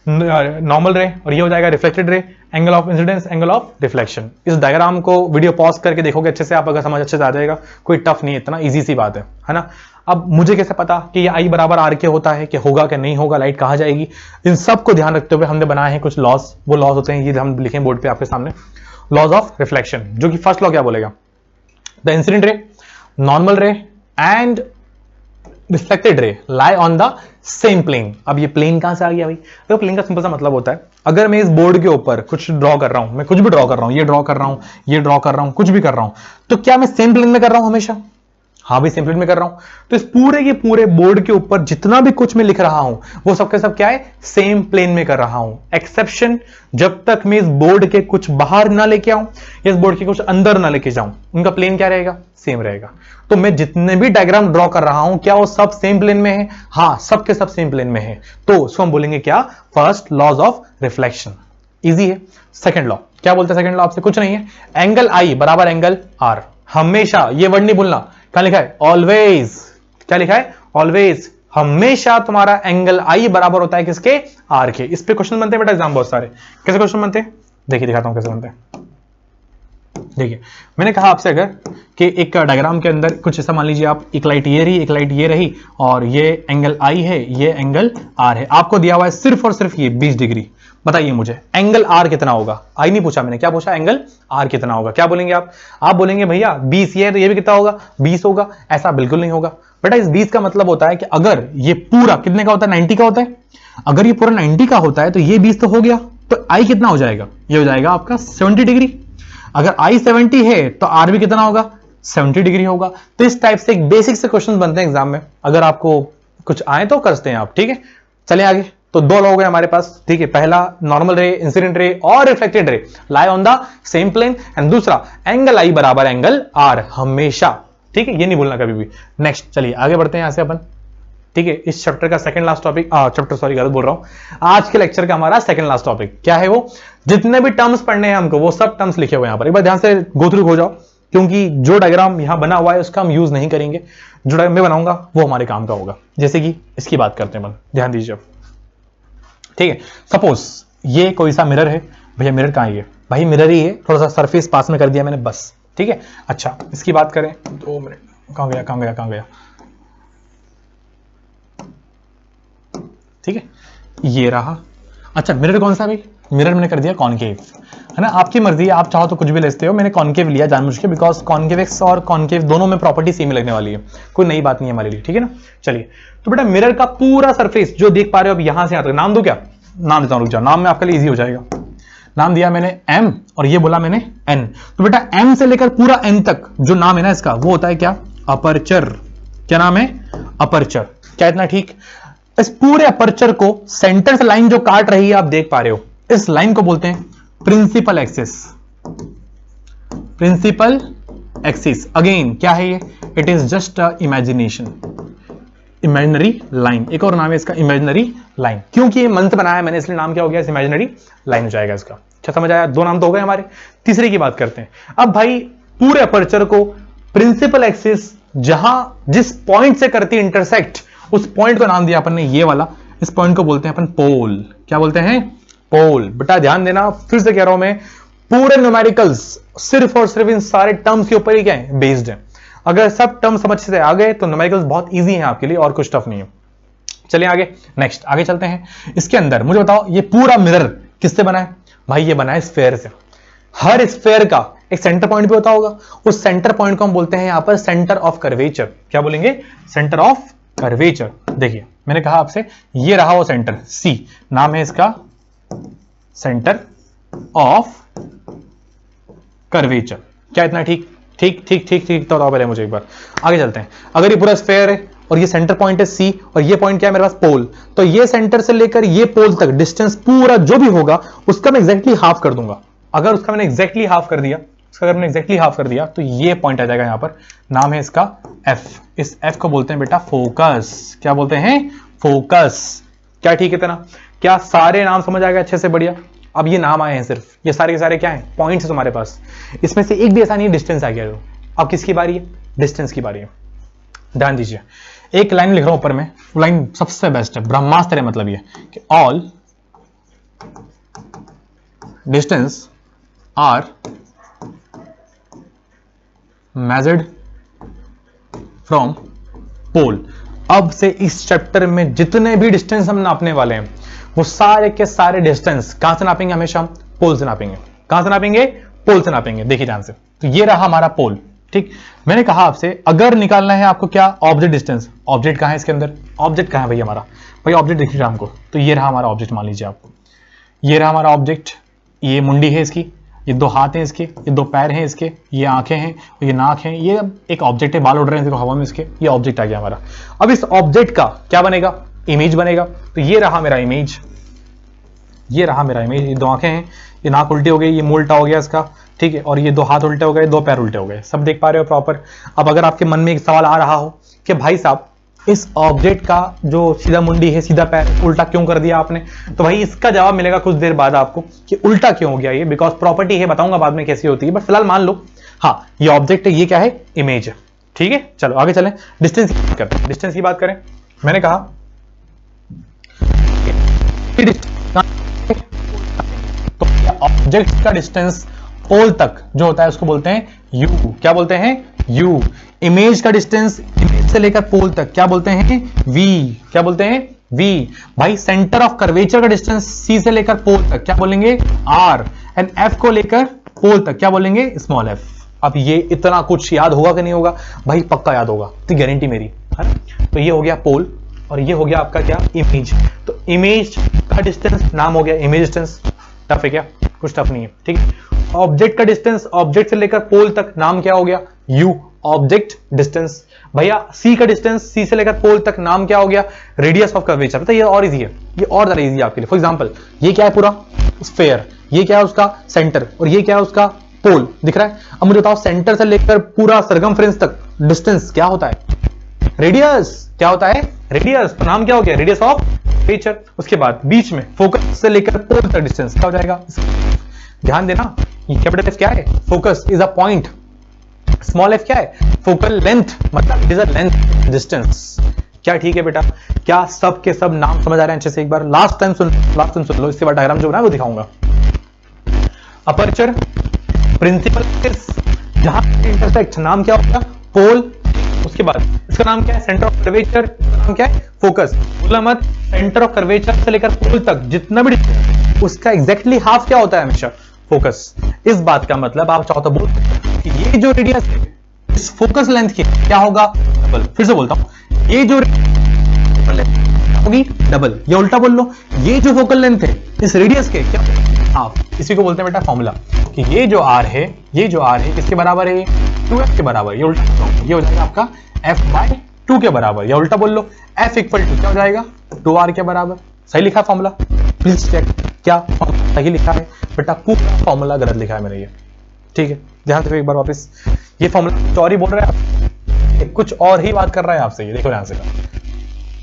नॉर्मल रे, और ये हो जाएगा reflected ray, angle of incidence, angle of reflection. इस डायग्राम को वीडियो पॉज करके देखोगे अच्छे से, आप अगर समझ अच्छे से आ जाएगा, कोई टफ नहीं है, इतना इजी सी बात है ना। अब मुझे कैसे पता कि ये आई बराबर आर के होता है, कि होगा कि नहीं होगा, लाइट कहां जाएगी, इन सब को ध्यान रखते हुए हमने बनाए हैं कुछ लॉस। वो लॉस होते हैं, ये हम लिखें बोर्ड पे आपके सामने, लॉज ऑफ रिफ्लेक्शन। जो कि फर्स्ट लॉ क्या बोलेगा, the incident ray, normal ray and reflected ray lie on the same plane. अब ये प्लेन कहां से आ गया भाई? तो प्लेन का सिंपल सा मतलब होता है, अगर मैं इस बोर्ड के ऊपर कुछ ड्रॉ कर रहा हूं, मैं कुछ भी ड्रॉ कर रहा हूं, ये ड्रॉ कर रहा हूं, ये ड्रॉ कर रहा हूं, कुछ भी कर रहा हूं, तो क्या मैं सेम प्लेन में कर रहा हूं हमेशा? हाँ भाई सेम प्लेन में कर रहा हूं। तो इस पूरे के पूरे बोर्ड के ऊपर जितना भी कुछ मैं लिख रहा हूं, वो सबके सब क्या है, सेम प्लेन में कर रहा हूं। एक्सेप्शन, जब तक मैं इस बोर्ड के कुछ बाहर ना लेके आऊं या इस बोर्ड के कुछ अंदर ना लेके जाऊं, उनका प्लेन क्या रहेगा, सेम रहेगा। तो मैं जितने भी डायग्राम ड्रॉ कर रहा हूं, क्या वो सब सेम प्लेन में है? हाँ, सबके सब सेम प्लेन में है। तो उसको हम बोलेंगे क्या, first laws of reflection. Easy है। सेकंड लॉ क्या बोलते हैं? सेकंड लॉ आपसे कुछ नहीं है, एंगल आई बराबर एंगल आर। हमेशा, ये वर्ड नहीं भूलना, क्या लिखा है, ऑलवेज। क्या लिखा है, ऑलवेज। हमेशा तुम्हारा एंगल आई बराबर होता है किसके, आर के। इस पे क्वेश्चन बनते हैं बेटा एग्जाम बहुत सारे। कैसे क्वेश्चन बनते हैं, देखिए दिखाता हूं कैसे बनते हैं। देखिए मैंने कहा आपसे अगर कि एक डायग्राम के अंदर कुछ ऐसा मान लीजिए, आप एक लाइट ये रही, एक लाइट ये रही, और ये एंगल आई है, ये एंगल आर है। आपको दिया हुआ है सिर्फ और सिर्फ ये 20 डिग्री। बताइए मुझे एंगल आर कितना होगा? आई नहीं पूछा मैंने, क्या पूछा, एंगल आर कितना होगा? क्या बोलेंगे आप? आप बोलेंगे भैया 20 ये है तो ये भी कितना होगा, 20 होगा। ऐसा बिल्कुल नहीं होगा बेटा। इस 20 का मतलब होता है कि अगर ये पूरा कितने का होता है, 90 का होता है। अगर ये पूरा 90 का होता है तो ये 20 तो हो गया, तो आई कितना हो जाएगा, ये हो जाएगा आपका 70 डिग्री। अगर आई 70 है तो आर भी कितना होगा, 70 डिग्री होगा। तो इस टाइप से एक बेसिक से क्वेश्चन बनते हैं एग्जाम में, अगर आपको कुछ आए तो करते हैं आप। ठीक है, चलिए आगे। तो दो लोग हैं हमारे पास, ठीक है। पहला नॉर्मल रे, इंसिडेंट रे और reflected ray lie on the same plane, and दूसरा एंगल आई बराबर एंगल आर हमेशा। ठीक है, ये नहीं भूलना कभी भी। नेक्स्ट चलिए आगे बढ़ते हैं यहां से अपन। ठीक है, इस चैप्टर का second last topic, chapter sorry गलत बोल रहा हूं, आज के लेक्चर का हमारा सेकंड लास्ट टॉपिक क्या है, वो जितने भी टर्म्स पढ़ने हैं हमको, वो सब टर्म्स लिखे हुए यहां पर। एक बार ध्यान से गो थ्रू हो जाओ, क्योंकि जो डायग्राम यहां बना हुआ है उसका हम यूज नहीं करेंगे, जो डायग्राम मैं बनाऊंगा वो हमारे काम का होगा। जैसे कि इसकी बात करते हैं, ध्यान दीजिए। ठीक है, सपोज ये कोई सा मिरर है भैया, मिरर कहाँ है ये भाई, मिरर ही है, थोड़ा सा सरफेस पास में कर दिया मैंने बस, ठीक है। अच्छा इसकी बात करें, 2 मिनट, कहाँ गया कहाँ गया कहाँ गया, ठीक है ये रहा। अच्छा मिरर कौन सा भाई, मिरर मैंने कर दिया कॉनकेव, है ना, आपकी मर्जी है, आप चाहो तो कुछ भी ले सकते हो, मैंने कॉनकेव लिया जानबूझ के, बिकॉज कॉनकेव एक्स और कॉनकेव दोनों में प्रॉपर्टी सेम लगने वाली है, कोई नई बात नहीं है हमारे लिए, ठीक है ना। चलिए तो बेटा मिरर का पूरा सरफेस जो देख पा रहे हो, अब यहां से यहां तक नाम दो, क्या नाम देता हूं, रुक जाओ, नाम में आपके लिए इजी हो जाएगा। नाम दिया मैंने m और ये बोला मैंने n, तो बेटा m से लेकर पूरा n तक जो नाम है ना इसका, वो होता है क्या, अपर्चर। क्या नाम है, अपर्चर। क्या इतना ठीक। इस पूरे अपर्चर को सेंटर से लाइन जो काट रही है आप देख पा रहे हो, इस लाइन को बोलते हैं principal axis. Principal axis again क्या है ये, it is just a imagination, imaginary line, एक और नाम है इसका इमेजिनरी लाइन, क्योंकि ये मन से बनाया है मैंने इसलिए नाम क्या हो गया, इमेजिनरी लाइन हो जाएगा इसका। क्या समझ आया, 2 नाम तो हो गए हमारे। तीसरे की बात करते हैं। अब भाई पूरे अपर्चर को प्रिंसिपल एक्सिस जहां जिस पॉइंट से करती है इंटरसेक्ट, उस पॉइंट को नाम दिया अपन ने ये वाला, इस पॉइंट को बोलते हैं अपन पोल। क्या बोलते हैं, पोल। बेटा ध्यान देना, फिर से कह रहा हूं मैं, पूरे न्यूमेरिकल्स सिर्फ और सिर्फ इन सारे टर्म्स के ऊपर ही क्या है, बेस्ड है। अगर सब टर्म समझ से आ गए तो न्यूमेरिकल्स बहुत इजी हैं आपके लिए और कुछ टफ नहीं है। चलिए आगे, नेक्स्ट आगे चलते हैं। इसके अंदर मुझे बताओ ये पूरा मिरर किससे बना है भाई, ये बना है स्फेयर से। हर स्फेयर का एक सेंटर पॉइंट भी होता होगा, उस सेंटर पॉइंट को हम बोलते हैं यहां पर सेंटर ऑफ कर्वेचर। क्या बोलेंगे, सेंटर ऑफ कर्वेचर। देखिए मैंने कहा आपसे ये रहा वो सेंटर C, नाम है इसका सेंटर ऑफ कर्वेचर। क्या इतना ठीक, ठीक ठीक ठीक ठीक तो बताओ पहले मुझे एक बार, आगे चलते हैं। अगर ये पूरा स्फेयर है और ये सेंटर पॉइंट है C और ये पॉइंट क्या है मेरे पास, पोल, तो ये सेंटर से लेकर ये पोल तक डिस्टेंस पूरा जो भी होगा उसका मैं एग्जैक्टली हाफ कर दूंगा। अगर उसका मैंने एग्जैक्टली हाफ कर दिया, उसका अगर मैंने एग्जैक्टली हाफ कर दिया तो ये पॉइंट आ जाएगा यहां पर, नाम है इसका F। इस F को बोलते हैं बेटा फोकस। क्या बोलते हैं, फोकस। क्या ठीक है इतना, क्या सारे नाम समझ आ गए अच्छे से, बढ़िया। अब ये नाम आए हैं सिर्फ, ये सारे के सारे क्या है, पॉइंट्स है तुम्हारे पास, इसमें से एक भी ऐसा नहीं है डिस्टेंस आ गया। अब किसकी बारी है, डिस्टेंस की बारी है। ध्यान दीजिए, एक लाइन लिख रहा हूं ऊपर में, लाइन सबसे बेस्ट है, ब्रह्मास्त्र है, मतलब ये कि all distance are measured from pole. अब से इस चैप्टर में जितने भी डिस्टेंस हम नापने वाले हैं वो सारे के सारे डिस्टेंस कहां से नापेंगे, हमेशा पोल से नापेंगे। कहां से नापेंगे, पोल से नापेंगे। देखिए ध्यान से, तो ये रहा हमारा पोल, ठीक। मैंने कहा आपसे अगर निकालना है आपको क्या, ऑब्जेक्ट डिस्टेंस। ऑब्जेक्ट कहां है इसके अंदर, ऑब्जेक्ट कहां है भाई हमारा, भाई ऑब्जेक्ट दिख रहा है हमको, तो ये रहा हमारा ऑब्जेक्ट, मान लीजिए आपको ये रहा हमारा ऑब्जेक्ट। ये मुंडी है इसकी, ये 2 हाथ हैं इसके, ये 2 पैर हैं इसके, ये आंखें हैं, ये नाक है, ये एक ऑब्जेक्ट है, बाल उड़ रहे हैं हवा में इसके, ये ऑब्जेक्ट आ गया हमारा। अब इस ऑब्जेक्ट का क्या बनेगा, इमेज बनेगा। तो ये रहा मेरा इमेज, ये रहा मेरा इमेज। ये 2 आंखें हैं, ये नाक उल्टी हो गई, ये मुंह उल्टा हो गया इसका, ठीक है, और ये 2 हाथ उल्टे हो गए, 2 पैर उल्टे हो गए, सब देख पा रहे हो प्रॉपर। अब अगर आपके मन में एक सवाल आ रहा हो कि भाई साहब इस ऑब्जेक्ट का जो सीधा मुंडी है, सीधा पैर, उल्टा क्यों कर दिया आपने, तो भाई इसका जवाब मिलेगा कुछ देर बाद आपको कि उल्टा क्यों हो गया ये, बिकॉज प्रॉपर्टी है, बताऊंगा बाद में कैसी होती है, बट फिलहाल मान लो हाँ ये ऑब्जेक्ट है, ये क्या है, इमेज है, ठीक है। चलो आगे चलें, डिस्टेंस की बात करते हैं। डिस्टेंस की बात करें, मैंने कहा तो ऑब्जेक्ट का डिस्टेंस पोल तक जो होता है उसको बोलते हैं u। क्या बोलते हैं, u। इमेज का डिस्टेंस इमेज से लेकर पोल तक क्या बोलते हैं, v। क्या बोलते हैं, v। भाई सेंटर ऑफ कर्वेचर का डिस्टेंस c से लेकर पोल तक क्या बोलेंगे, r। एंड f को लेकर पोल तक क्या बोलेंगे, स्मॉल f। अब ये इतना कुछ याद होगा कि नहीं होगा, भाई पक्का याद होगा, तो गारंटी मेरी है ना। तो ये हो गया पोल और ये हो गया आपका क्या, इमेज। तो इमेज का डिस्टेंस नाम हो गया इमेज डिस्टेंस। टफ है क्या, कुछ टफ नहीं है, ठीक है। ऑब्जेक्ट का डिस्टेंस ऑब्जेक्ट से लेकर पोल तक नाम क्या हो गया, u, ऑब्जेक्ट डिस्टेंस। भैया c का डिस्टेंस c से लेकर पोल तक नाम क्या हो गया, रेडियस ऑफ कर्वेचर। पता है ये और इजी है, ये और ज्यादा इजी है आपके लिए। फॉर एग्जांपल ये क्या है, पूरा स्फेयर, ये क्या है उसका सेंटर, और ये क्या है उसका पोल, दिख रहा है। अब मुझे बताओ सेंटर से लेकर पूरा सरकमफ्रेंस तक डिस्टेंस क्या होता है, रेडियस। क्या होता है, रेडियस। तो नाम क्या हो गया, रेडियस ऑफ कर्वेचर। उसके बाद बीच में फोकस से लेकर पोल तक डिस्टेंस क्या हो जाएगा, ध्यान देना, ये कैपिटल F क्या है, focus is a point, small f क्या है, फोकल लेंथ, मतलब it is a length distance. क्या ठीक है बेटा? क्या सब के सब नाम समझ आ रहे हैं अच्छे से? एक बार लास्ट टाइम सुन लो, इसके बाद डायग्राम जो बना वो दिखाऊंगा। अपर्चर, प्रिंसिपल एक्सिस, जहां इंटरसेक्ट, नाम क्या होगा? पोल। उसके बाद इसका नाम क्या है? Centre of curvature. इसका नाम क्या है? फोकस। बोला मत, सेंटर ऑफ कर्वेचर से लेकर पोल तक जितना भी उसका एग्जैक्टली हाफ क्या होता है? हमेशा फोकस। इस बात का मतलब आप चाहो तो बोल कि ये जो रेडियस है इस फोकस लेंथ की क्या होगा? डबल। फिर से बोलता हूं, ये जो होगी डबल, या उल्टा बोल लो, ये जो फोकल लेंथ है इस रेडियस के क्या? हाफ। इसी को बोलते हैं बेटा फॉर्मूला, कि ये जो r है, ये जो r है किसके बराबर है? 2f के बराबर। ये उल्टा, ये हो जाएगा आपका f/2 के बराबर, या उल्टा बोल लो f इक्वल टू क्या हो जाएगा? 2r के बराबर। सही लिखा फॉर्मूला? प्लीज चेक, क्या फॉर्मूला सही लिखा है बेटा? पूरा फॉर्मूला गलत लिखा है मैंने ये, ठीक है? ध्यान से एक बार वापस, ये फॉर्मूला चौरी बोल रहा है आप, कुछ और ही बात कर रहा है आपसे, ये देखो ध्यान से।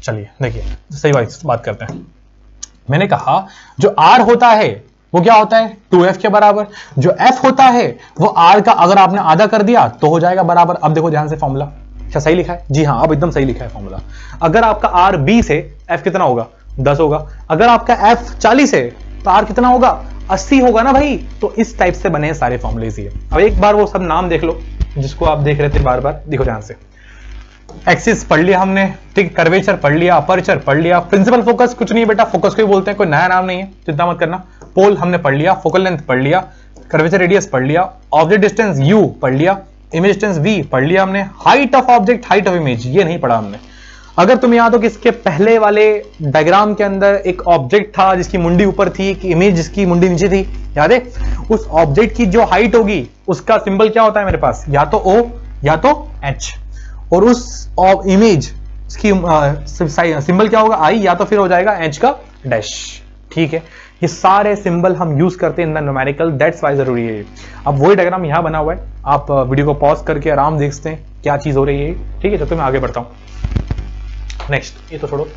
चलिए देखिए सही बात करते हैं। मैंने कहा जो r होता है वो क्या होता है? 2f के बराबर। जो f होता है वो r का अगर आपने आधा कर दिया तो हो जाएगा बराबर। अब देखो ध्यान से फॉर्मूला, क्या सही लिखा है? जी हाँ, अब एकदम सही लिखा है फॉर्मूला। अगर आपका r 20 है, f कितना होगा? 10 होगा। अगर आपका f 40 है तो r कितना होगा? 80 होगा ना भाई। तो इस टाइप से बने सारे फॉर्मूले ही है। अब एक बार वो सब नाम देख लो जिसको आप देख रहे थे बार बार, देखो ध्यान से। एक्सिस पढ़ लिया हमने, ठीक, कर्वेचर पढ़ लिया, अपर्चर पढ़ लिया, प्रिंसिपल फोकस कुछ नहीं है बेटा, फोकस को ही बोलते हैं, कोई नया नाम नहीं है, चिंता मत करना। पोल हमने पढ़ लिया, फोकल लेंथ पढ़ लिया, कर्वेचर रेडियस पढ़ लिया, ऑब्जेक्ट डिस्टेंस u पढ़ लिया, इमेज डिस्टेंस v पढ़ लिया हमने, height of object, height of image ये नहीं पढ़ा हमने। अगर तुम याद हो कि इसके पहले वाले डायग्राम के अंदर एक ऑब्जेक्ट था जिसकी मुंडी ऊपर थी, एक इमेज जिसकी मुंडी नीचे थी, याद है? उस ऑब्जेक्ट की जो हाइट होगी उसका सिंबल क्या होता है मेरे पास? या तो o या तो h, और उस इमेज की सिंबल क्या होगा? I, या तो फिर हो जाएगा h का डैश, ठीक है? ये सारे सिंबल हम यूज करते हैं in the numerical, that's why जरूरी है। अब वही डायग्राम यहां बना हुआ है, आप वीडियो को पॉज करके आराम देखते हैं क्या चीज हो रही है, ठीक है? तो मैं आगे बढ़ता हूं। नेक्स्ट, ये तो छोड़ो,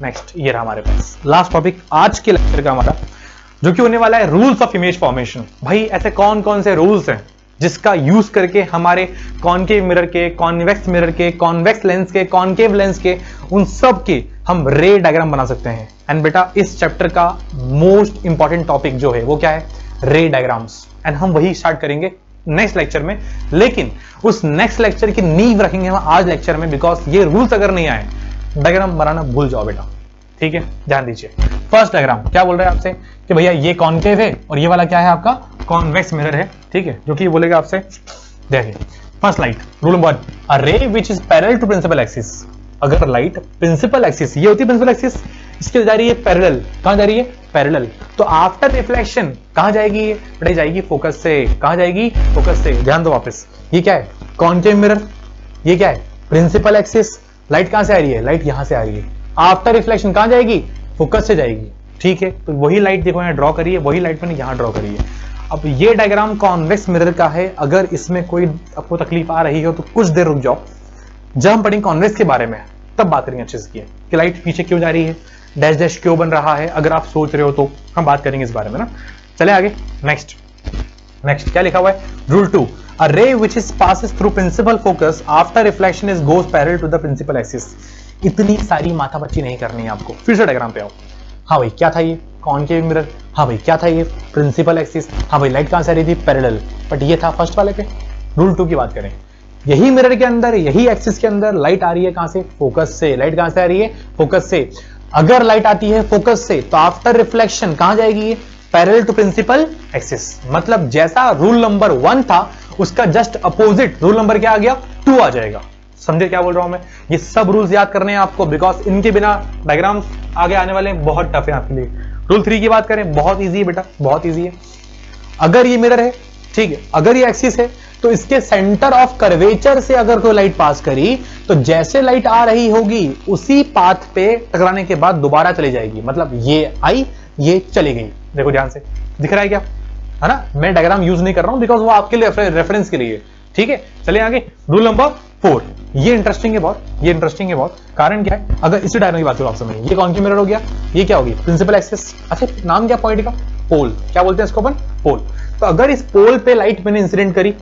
नेक्स्ट ये रहा हमारे पास लास्ट टॉपिक आज के लेक्चर का हमारा, जो कि होने वाला है रूल्स ऑफ इमेज फॉर्मेशन। भाई ऐसे कौन कौन से रूल्स हैं जिसका यूज करके हमारे कॉनकेव मिरर के, कॉन्वेक्स मिरर के, कॉन्वेक्स लेंस के, कॉनकेव लेंस के, उन सब के हम रे डायग्राम बना सकते हैं। एंड बेटा इस चैप्टर का मोस्ट इंपॉर्टेंट टॉपिक जो है वो क्या है? रे डायग्राम्स। एंड हम वही स्टार्ट करेंगे नेक्स्ट लेक्चर में, लेकिन उस नेक्स्ट लेक्चर की नींव रखेंगे हम आज लेक्चर में, बिकॉज ये रूल्स अगर नहीं आए डायग्राम बनाना भूल जाओ बेटा, ठीक है? ध्यान दीजिए। फर्स्ट डायग्राम क्या बोल रहा है आपसे कि भैया ये कॉनकेव है और ये वाला क्या है? आपका कॉन्वेक्स मिरर है, ठीक है? जो कि बोलेगा आपसे, देखिए first light, rule number 1, a ray which is parallel to principal axis. अगर लाइट प्रिंसिपल एक्सिस, ये होती है प्रिंसिपल एक्सिस, इसके जा रही है पैरेलल, कहां जा रही है? पैरेलल, तो आफ्टर रिफ्लेक्शन कहां जाएगी? ये बेटा जाएगी फोकस से। कहां जाएगी? फोकस से। ध्यान दो वापस, ये क्या है? कॉनकेव मिरर, ये क्या है? Principal axis. लाइट कहां से आ रही है? लाइट यहां से आ रही है। आफ्टर रिफ्लेक्शन कहां जाएगी? फोकस से जाएगी, ठीक है? तो वही लाइट देखो यहाँ ड्रॉ करिए, वही लाइट मैंने यहाँ ड्रॉ करी है। अब ये डायग्राम कॉन्वेक्स मिरर का है। अगर इसमें कोई आपको तकलीफ आ रही हो तो कुछ देर रुक जाओ, जब हम पढ़ेंगे कॉन्वेक्स के बारे में तब बात करेंगे अच्छे से कि लाइट पीछे क्यों जा रही है, डैश डैश क्यों बन रहा है। अगर आप सोच रहे हो तो हम बात करेंगे इस बारे में ना। चले आगे, नेक्स्ट क्या लिखा हुआ है? Rule 2, a ray which is passes through principal focus after reflection is goes parallel to the principal axis. इतनी सारी माथापच्ची नहीं करनी है आपको। फिर से डायग्राम पे आओ। हाँ भाई क्या था ये? Concave mirror. हाँ भाई क्या था ये? Principal axis. हाँ भाई लाइट कहां से आ रही थी? पैरेलल। बट ये था फर्स्ट वाले पे। रूल 2 की बात करें, यही मिरर के अंदर, यही एक्सिस के अंदर लाइट आ रही है कहां से? फोकस से। लाइट कहां से आ रही है? फोकस से। अगर लाइट आती है फोकस से तो आफ्टर रिफ्लेक्शन कहां जाएगी? Parallel to principal axis. मतलब जैसा रूल नंबर 1 था उसका जस्ट अपोजिट रूल नंबर क्या आ गया? 2 आ जाएगा। समझे क्या बोल रहा हूं मैं? ये सब रूल्स याद करने हैं आपको, बिकॉज इनके बिना डायग्राम आगे आने वाले बहुत टफ है आपके लिए। रूल 3 की बात करें, बहुत इजी है बेटा, बहुत इजी है। अगर ये मिरर है, ठीक है, अगर ये एक्सिस है तो इसके सेंटर ऑफ कर्वेचर से अगर कोई लाइट पास करी तो जैसे लाइट आ रही होगी उसी पाथ पे टकराने के बाद दोबारा चली जाएगी। मतलब ये आई, ये चली गई। देखो ध्यान से, दिख रहा है क्या? है ना? मैं डायग्राम यूज नहीं कर रहा हूं बिकॉज वो आपके लिए रेफरेंस के लिए, ठीक है? चलिए आगे, रूल नंबर 4। ये इंटरेस्टिंग है बहुत, ये इंटरेस्टिंग है बहुत। कारण क्या है? अगर इसी डायग्राम की बात करो आप समझ, ये कॉनकेव मिरर हो गया, ये क्या होगी? Principal axis. अच्छा नाम क्या पॉइंट का? पोल। क्या बोलते हैं इसको अपन? पोल। तो अगर इस पोल पे लाइट मैंने इंसिडेंट करी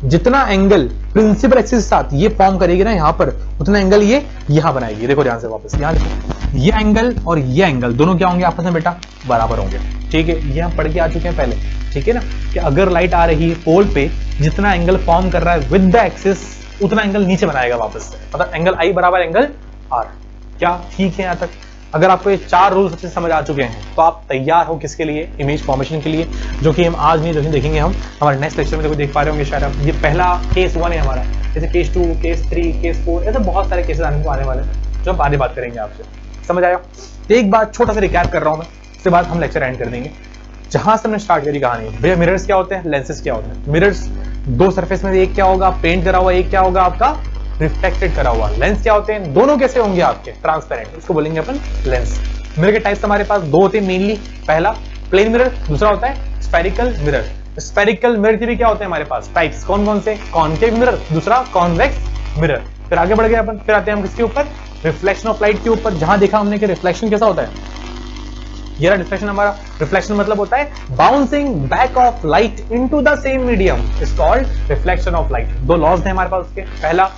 जितना एंगल प्रिंसिपल एक्सिस के साथ ये फॉर्म करेगी ना यहां पर, उतना एंगल ये यहां बनाएगी। देखो ध्यान से वापस यहां देखो, ये एंगल और ये एंगल दोनों क्या होंगे आपस में बेटा, बराबर होंगे। ठीक है, ये हम पढ़ के आ चुके हैं पहले। ठीक है ना, कि अगर लाइट आ रही है पोल पे, जितना एंगल फॉर्म कर रहा है विद द एक्सिस, उतना एंगल नीचे बनाएगा वापस से, मतलब एंगल आई बराबर एंगल आर। क्या ठीक है यहां तक? अगर आपको ये 4 रूल्स अच्छे से समझ आ चुके हैं तो आप तैयार हो किसके लिए, इमेज फॉर्मेशन के लिए, जो कि हम आज नहीं देखेंगे हम हमारे नेक्स्ट लेक्चर में। देखो देख पा रहे होंगे शायद आप, ये पहला केस 1 है हमारा, जैसे केस 2, केस 3, केस 4, ऐसे बहुत सारे केसेस आने वाले हैं जो हम आगे बात करेंगे आपसे। समझ आया? तो एक बात छोटा सा रिकैप कर रहा हूं मैं, उसके बाद हम लेक्चर एंड कर देंगे। जहां से हमने स्टार्ट करी कहानी, भैया मिरर्स क्या होते हैं, लेंसेज क्या होते हैं। मिरर्स दो सरफेस में, एक क्या होगा पेंट करा हुआ, एक क्या होगा आपका रिफ्लेक्टेड करा हुआ। लेंस क्या होते हैं, दोनों कैसे होंगे आपके, ट्रांसपेरेंट, इसको बोलेंगे अपन लेंस। मिरर के टाइप्स हमारे पास 2 होते हैं मेनली, पहला प्लेन मिरर, दूसरा होता है स्फेरिकल मिरर। स्फेरिकल मिरर के भी क्या होते हैं हमारे पास टाइप्स, कौन कौन से, कॉनकेव मिरर, दूसरा कॉन्वेक्स मिरर। फिर आगे बढ़ गए अपन, फिर आते हैं हम किसके ऊपर, रिफ्लेक्शन ऑफ लाइट के ऊपर, जहां देखा हमने कि रिफ्लेक्शन कैसा होता है, ये रिफ्लेक्शन हमारा, रिफ्लेक्शन मतलब होता है bouncing back of light into the same medium, is called reflection of light. 2 laws थे हमारे पास उसके, पहला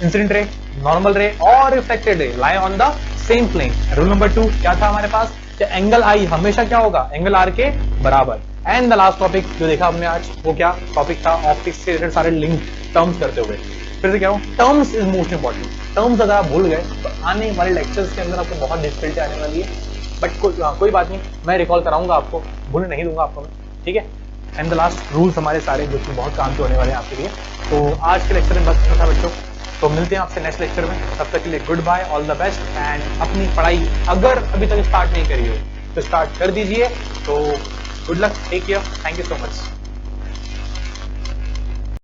इंसिडेंट रे, नॉर्मल रे और reflected ray lie on the same plane. Rule number 2 क्या था हमारे पास, कि एंगल आई हमेशा क्या होगा, एंगल आर के बराबर। एंड द लास्ट टॉपिक जो देखा हमने आज, वो क्या टॉपिक था, ऑप्टिक्स से रिलेटेड सारे लिंक टर्म्स करते हुए। फिर से कह रहा हूं, terms is most important. Terms अगर आप भूल गए तो आने वाले लेक्चर्स के अंदर आपको बहुत डिफिकल्टी आने वाली है, बट कोई बात नहीं, मैं रिकॉल कराऊंगा आपको, भूलने नहीं दूंगा आपको मैं। ठीक है, एंड द लास्ट रूल्स हमारे सारे जो कि बहुत काम के होने वाले हैं आपके लिए। तो आज के लेक्चर में बस इतना था बच्चों, तो मिलते हैं आपसे नेक्स्ट लेक्चर में। तब तक के लिए goodbye, all the best. And अपनी पढ़ाई अगर अभी तक स्टार्ट नहीं करी हो तो स्टार्ट कर दीजिए। तो good luck, take care, thank you so much.